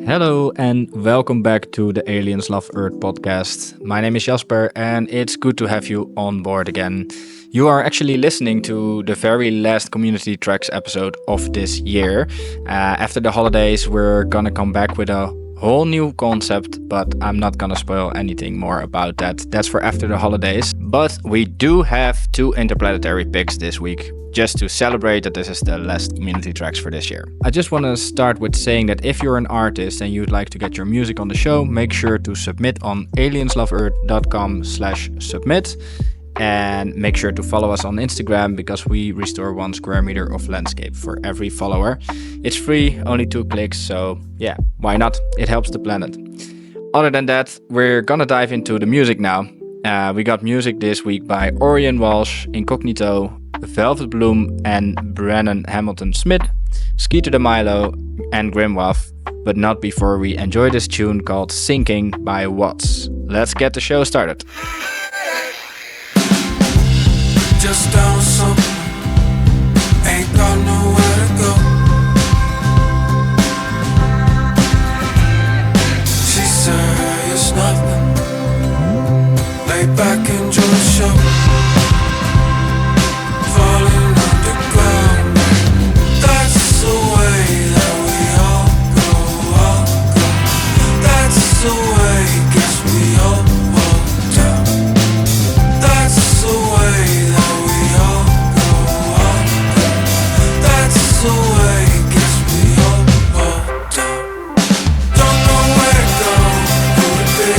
Hello and welcome back to the Aliens Love Earth podcast. My name is Jasper and it's good to have you on board again. You are actually listening to the very last Community Tracks episode of this year. After the holidays, we're gonna come back with a whole new concept, but I'm not gonna spoil anything more about that. That's for after the holidays. But we do have 2 Interplanetary Picks this week, just to celebrate that this is the last Community Tracks for this year. I just want to start with saying that if you're an artist and you'd like to get your music on the show, make sure to submit on aliensloveearth.com/submit. And make sure to follow us on Instagram because we restore 1 square meter of landscape for every follower. It's free, only 2 clicks, so yeah, why not? It helps the planet. Other than that, we're gonna dive into the music now. We got music this week by Orion Walsh, iNKOGNiiTO, Velvet Bloom and Brennan Hamilton Smith, Skeeter the Milo and grimwav, but not before we enjoy this tune called Sinking by Watts. Let's get the show started. Just down something, ain't got nowhere to go. She said it's nothing, lay back, enjoy the show. Falling underground, that's the way that we all go, all go. That's the way, guess we all walk down. That's the way that we all go, all go. That's the way, guess we all walk down. Don't know where to go, who to be,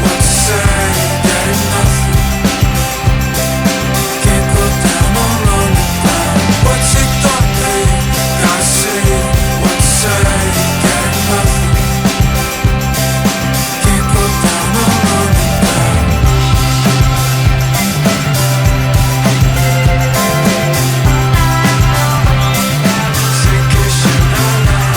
what to say, getting nothing. Can't go down on underground. What's it gonna be? Gotta see what to say, getting nothing. Can't go down on underground. Sinking shit out loud.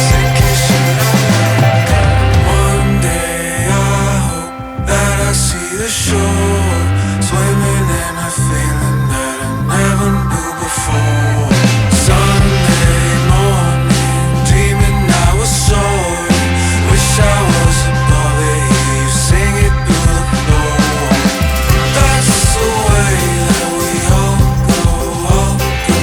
Sinking shit out loud. One day I hope that I see the shore, swimming in a feeling that I never knew before. Sunday morning, dreaming I was soaring, wish I was above it, hear you sing it through the floor. That's the way that we all go, all go.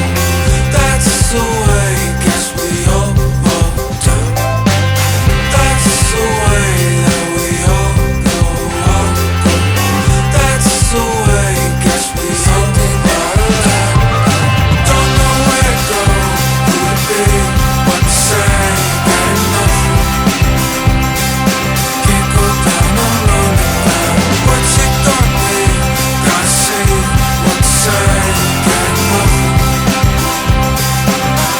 That's the way, guess we all walk down. That's the way that we all go, all go. That's the way, guess we all walk down. Don't know where to go, who to be, what to say, getting nothing. Can't go down on underground. What's it gonna be? Gotta see what to say, getting nothing.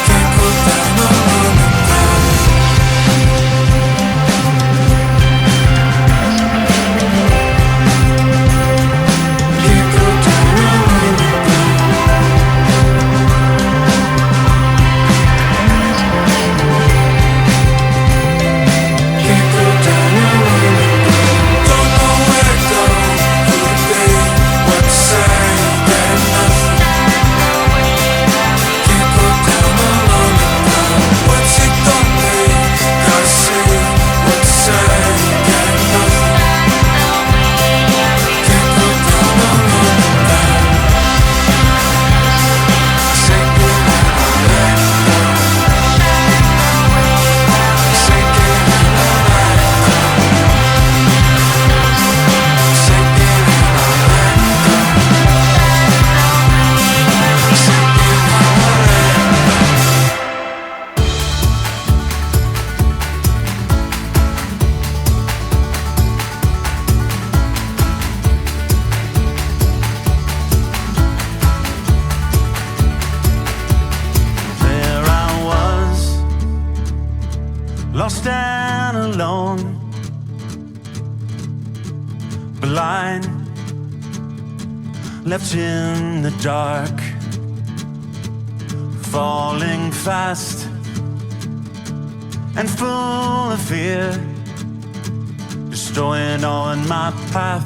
Can't go down on underground. Can't go down on underground. Can't go down on underground. Don't know where to go, who to be, what to say, getting nothing. Can't go down on underground. What's it gonna be? Gotta see what to say, getting nothing. Can't go down on underground. Sinking and I let go. Sinking and I let go. Sinking and I let go. Sinking and I let There I was, lost and alone, blind, left in the dark, falling fast and full of fear, destroying on my path.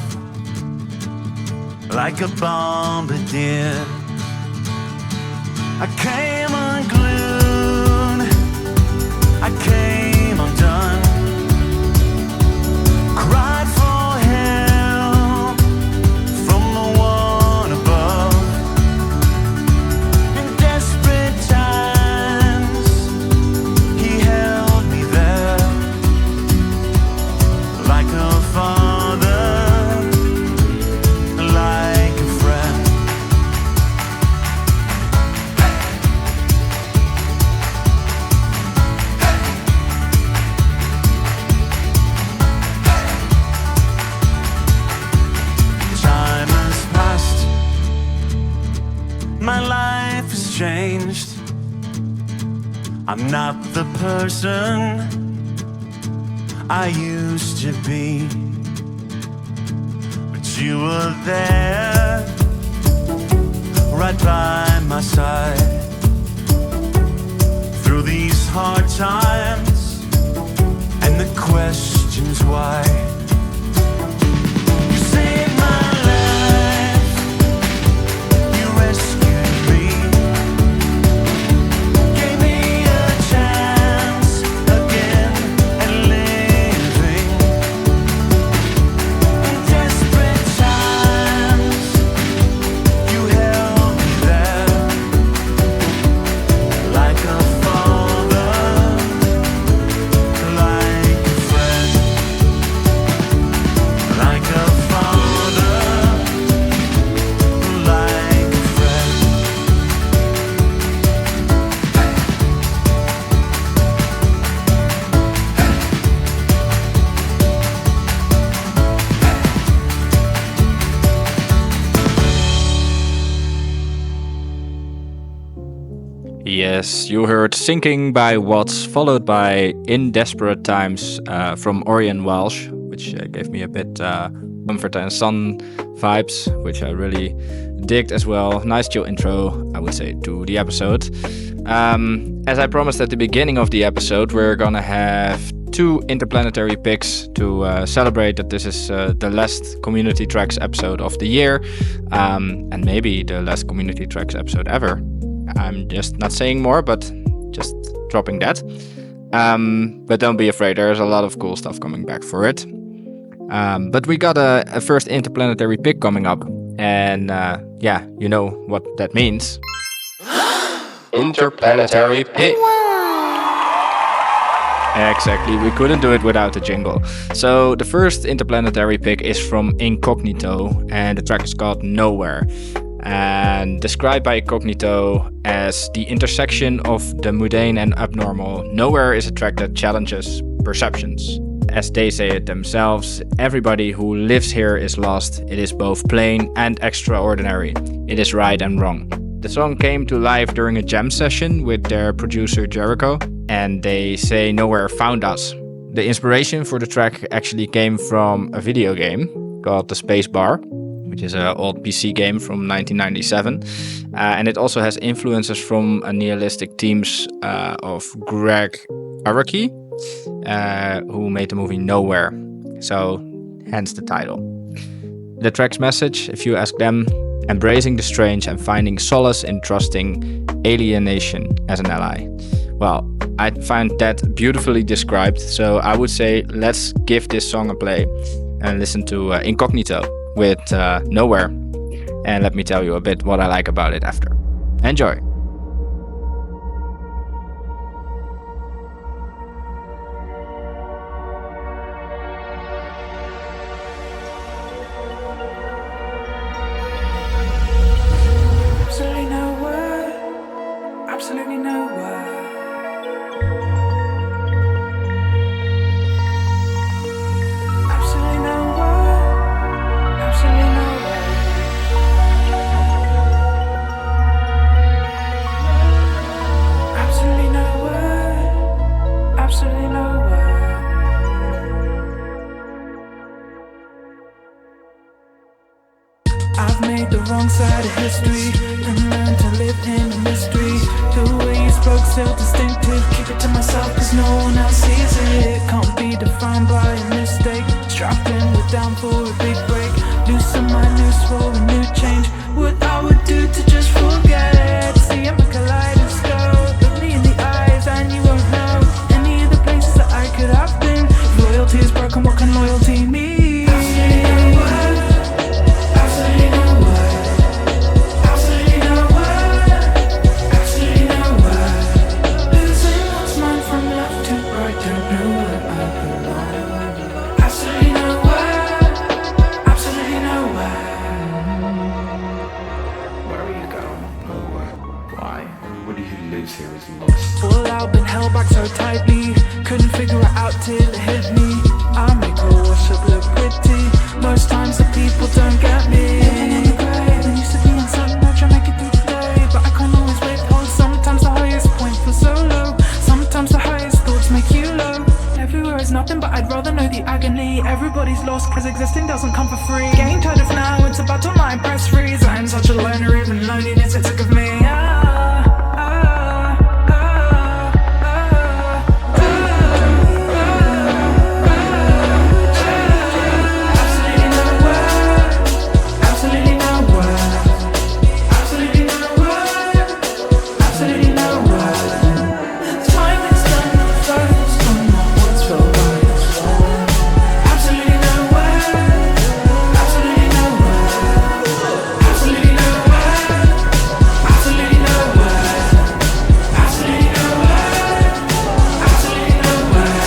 like a bombardier. I came unglued, I came undone, cried for help from the one above. In desperate times, he held me there, like a father, like a friend. Time has passed, my life has changed. I'm not the person I used to be, but you were there, right by my side, through these hard times and the questions why. You saved my life, you rescued me, gave me a chance again at living. In desperate times, you held me there, like a father, like a friend, like a father, like a friend. Yes, you heard Sinking by Watts, followed by In Desperate Times from Orion Walsh, which gave me a bit Comfort and Sun vibes, which I really digged as well. Nice chill intro, I would say, to the episode. As I promised at the beginning of the episode, we're gonna have 2 Interplanetary Picks to celebrate that this is the last Community Tracks episode of the year, and maybe the last Community Tracks episode ever. I'm just not saying more, but just dropping that. But don't be afraid, there's a lot of cool stuff coming back for it. But we got a first Interplanetary Pick coming up, and yeah, you know what that means. Interplanetary Pick. Exactly, we couldn't do it without a jingle. So the first Interplanetary Pick is from iNKOGNiiTO, and the track is called Nowhere. And described by iNKOGNiiTO as the intersection of the mundane and abnormal, Nowhere is a track that challenges perceptions. As they say it themselves, everybody who lives here is lost. It is both plain and extraordinary. It is right and wrong. The song came to life during a jam session with their producer Jericho, and they say Nowhere found us. The inspiration for the track actually came from a video game called The Space Bar, which is an old PC game from 1997. And it also has influences from a nihilistic themes of Greg Araki, who made the movie Nowhere. So, hence the title. The track's message, if you ask them, embracing the strange and finding solace in trusting alienation as an ally. Well, I find that beautifully described, so I would say let's give this song a play and listen to iNKOGNiiTO with Nowhere, and let me tell you a bit what I like about it after. Enjoy! Absolutely nowhere, absolutely nowhere. Absolutely nowhere, absolutely nowhere. Absolutely nowhere, absolutely nowhere. I've made the wrong side of history and learned to live in a mystery. The way you spoke so distinctive, keep it to myself cause no one else sees it. Can't be defined by a mistake, strapping it down for a big break. Loosen my noose for a new change. What I would do to just forget it. See, I'm a kaleidoscope. Look me in the eyes and you won't know any of the places that I could have been. If loyalty is broken, what can loyalty mean? Absolutely no word. Absolutely no word. Absolutely no word. Absolutely no word. Losing what's mine from left to right. Don't know where I belong. Absolutely no word. Absolutely nowhere. Where are you going? Nowhere. Why? Everybody who lives here is lost. All out, been held back so tightly. Couldn't figure it out till it hit me. I make a wash up look pretty. Most times the people don't get me. Living in the grave, and used to be on something I try make it through the day. But I can't always wait. Oh, sometimes the highest point feels so low. Sometimes the highest thoughts make you low. Everywhere is nothing, but I'd rather know the agony. Everybody's lost, cause existing doesn't come for free. Getting tired of now, it's about time I press freeze. I'm such a loner, even loneliness, it's sick of me. Absolutely nowhere. Absolutely nowhere. Absolutely nowhere. Absolutely nowhere. Time is done, the furthest from my words feel right. Absolutely nowhere. Absolutely nowhere. Absolutely nowhere. Absolutely nowhere. Absolutely nowhere. Absolutely nowhere.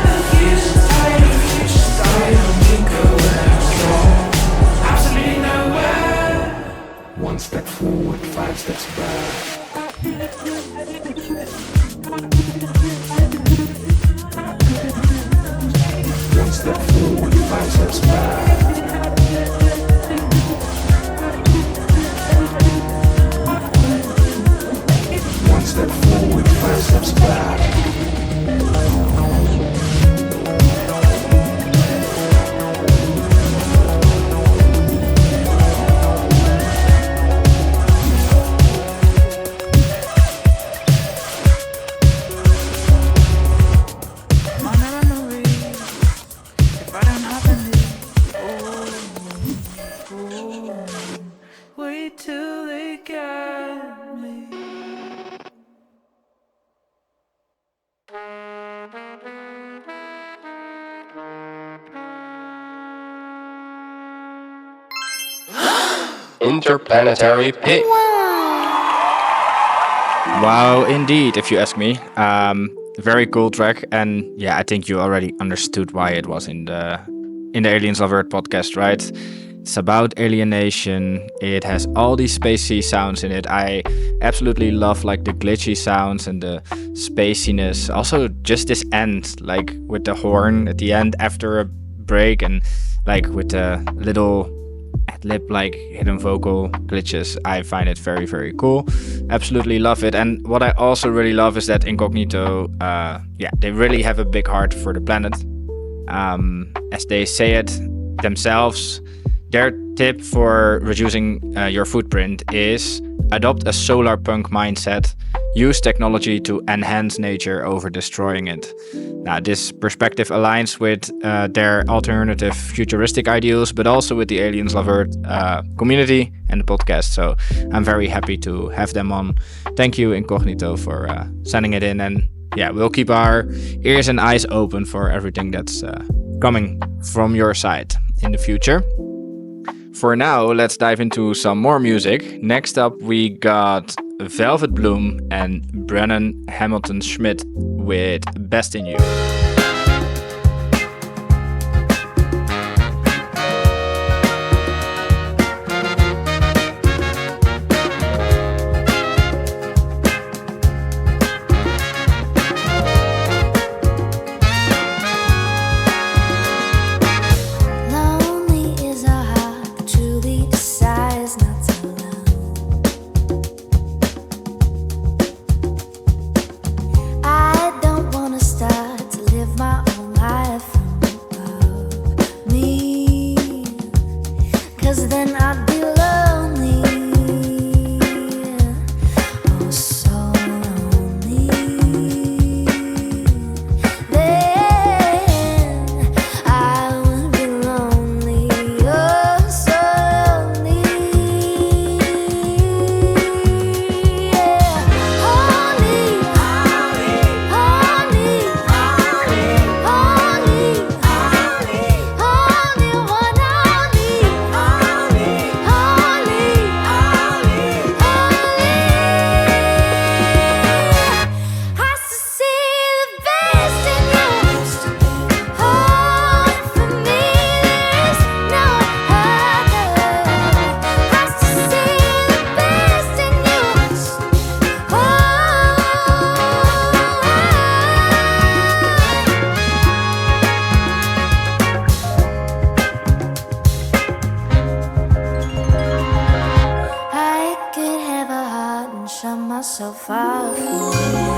The future's tired, the future's tired, and we go where it's wrong. Absolutely nowhere. One step forward, 5 steps back. One step forward, 5 steps back. One step forward, 5 steps back. My memories, if I don't have any, wait till they get me. Interplanetary Picks. Wow, indeed, if you ask me. Very cool track, and yeah, I think you already understood why it was in the Aliens of Earth podcast, right? It's about alienation. It has all these spacey sounds in it. I absolutely love like the glitchy sounds and the spaciness. Also, just this end, like with the horn at the end after a break, and like with the little ad-lib like hidden vocal glitches. I find it very, very cool. Absolutely love it. And what I also really love is that iNKOGNiiTO, they really have a big heart for the planet. As they say it themselves, their tip for reducing your footprint is adopt a solar punk mindset. Use technology to enhance nature over destroying it. Now, this perspective aligns with their alternative futuristic ideals, but also with the Aliens Love Earth community and the podcast. So I'm very happy to have them on. Thank you, iNKOGNiiTO, for sending it in. And yeah, we'll keep our ears and eyes open for everything that's coming from your side in the future. For now, let's dive into some more music. Next up, we got Velvet Bloom and Brennan Hamilton Schmidt with Best in You. Lonely is a heart that truly decides not to love. I don't wanna start to live myself far from you.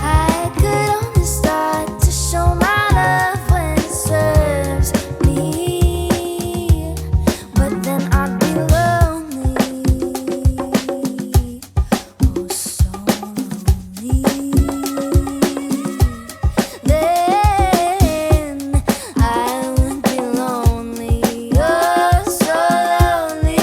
I could only start to show my love when it serves me, but then I'd be lonely, oh so lonely. Then I would be lonely, oh so lonely.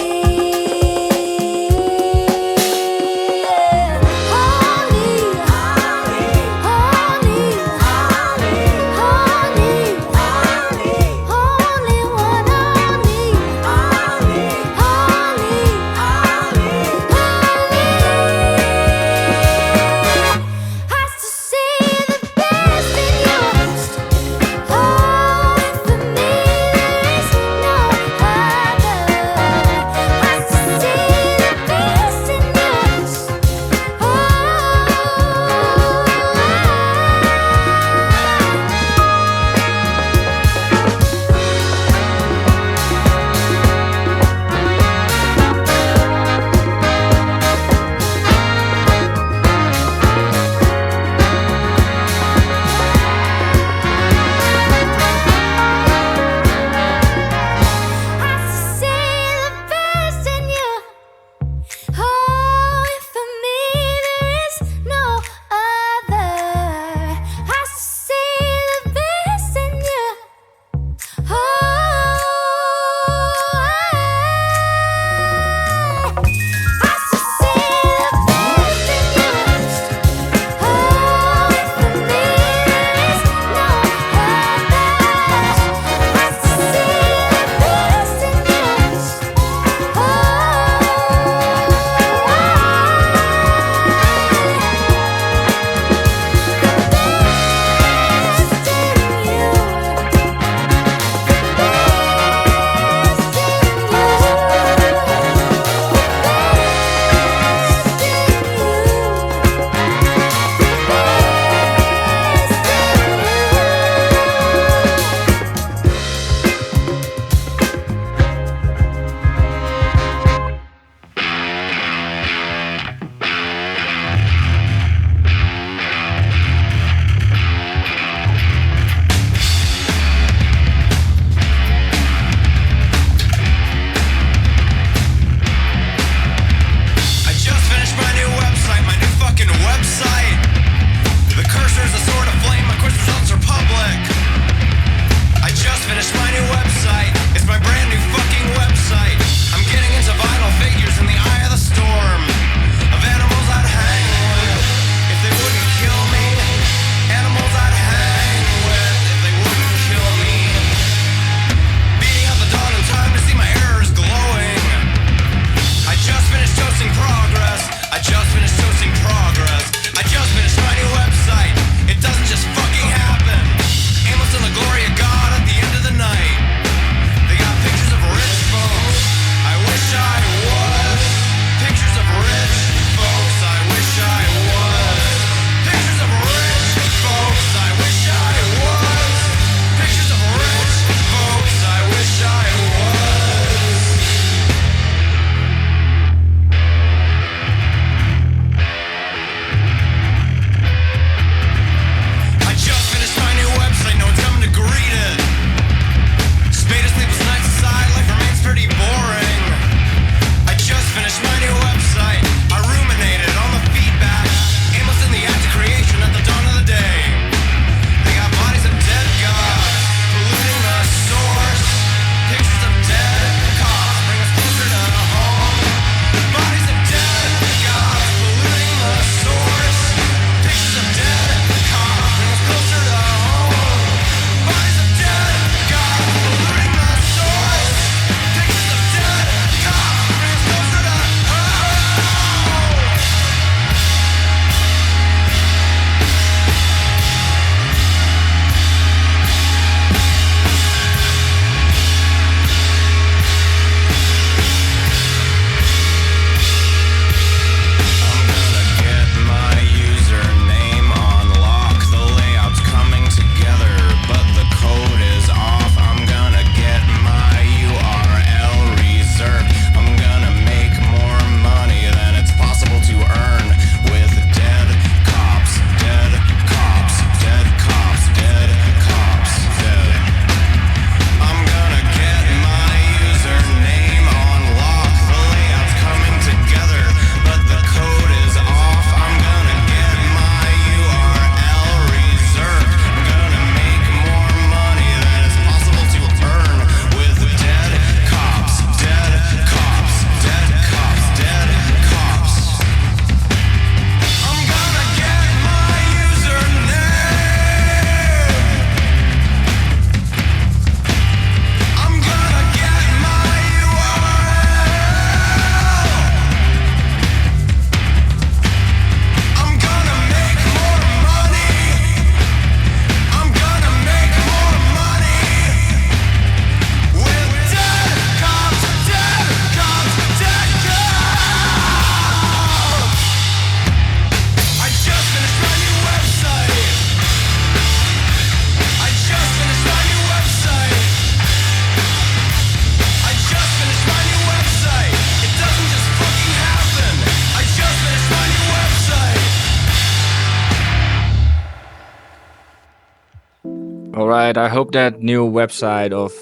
right. I hope that new website of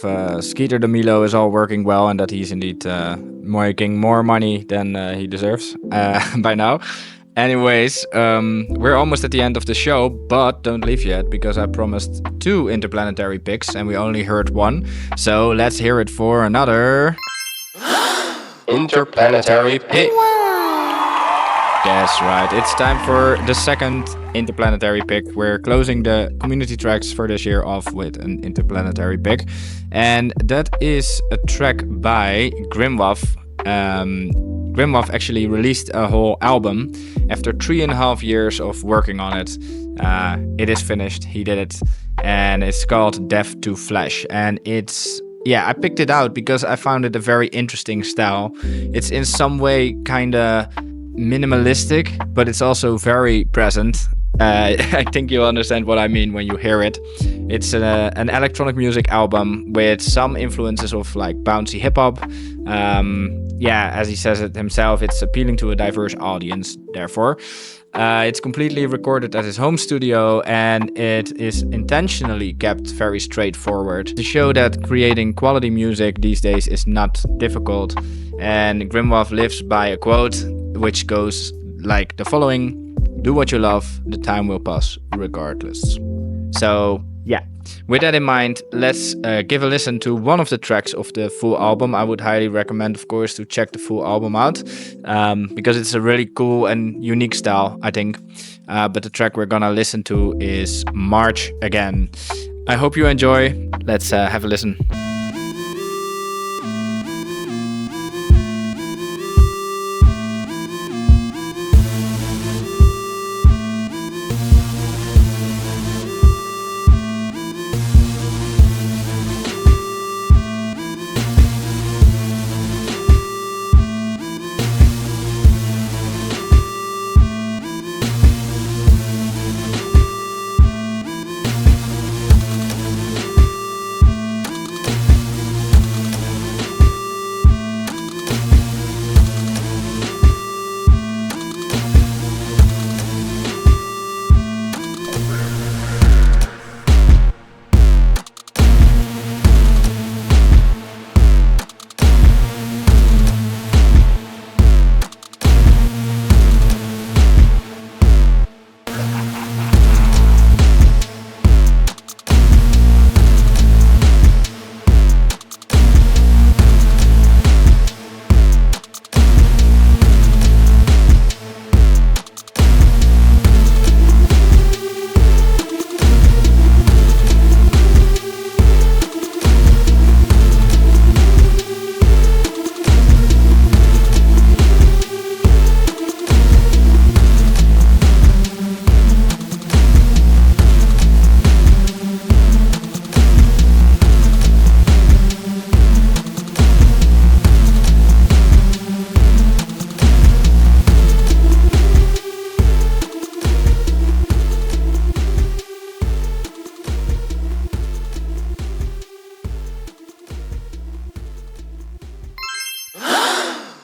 Skeeter de Milo is all working well and that he's indeed making more money than he deserves by now. Anyways, we're almost at the end of the show, but don't leave yet because I promised 2 interplanetary picks and we only heard 1. So let's hear it for another Interplanetary Pick. That's right. It's time for the second interplanetary pick. We're closing the community tracks for this year off with an interplanetary pick. And that is a track by grimwav. Grimwav actually released a whole album after 3.5 years of working on it. It is finished. He did it. And it's called Death to Flesh. And I picked it out because I found it a very interesting style. It's in some way kind of minimalistic, but it's also very present. I think you'll understand what I mean when you hear it. It's an electronic music album with some influences of like bouncy hip hop. As he says it himself, it's appealing to a diverse audience, therefore. It's completely recorded at his home studio and it is intentionally kept very straightforward to show that creating quality music these days is not difficult. And grimwav lives by a quote which goes like the following: do what you love, the time will pass regardless. So with that in mind, let's give a listen to one of the tracks of the full album. I would highly recommend, of course, to check the full album out because it's a really cool and unique style, I think. But the track we're gonna listen to is March Again. I hope you enjoy. Let's have a listen.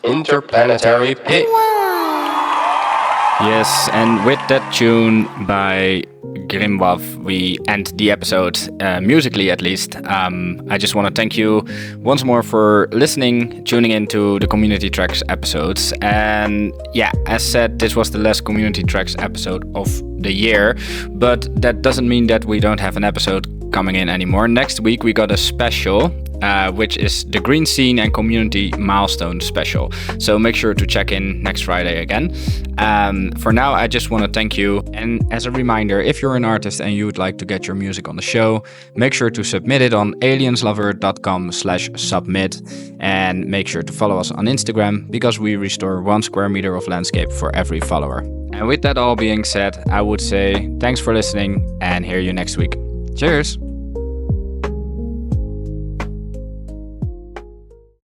Interplanetary Pick. Yes, and with that tune by grimwav, we end the episode, musically at least. I just want to thank you once more for listening, tuning into the Community Tracks episodes. And as said, this was the last Community Tracks episode of the year, but that doesn't mean that we don't have an episode coming in anymore. Next week we got a special, which is the Green Scene and Community Milestone Special. So make sure to check in next Friday again. For now, I just want to thank you. And as a reminder, if you're an artist and you would like to get your music on the show, make sure to submit it on alienslover.com/submit. And make sure to follow us on Instagram because we restore 1 square meter of landscape for every follower. And with that all being said, I would say thanks for listening and hear you next week. Cheers!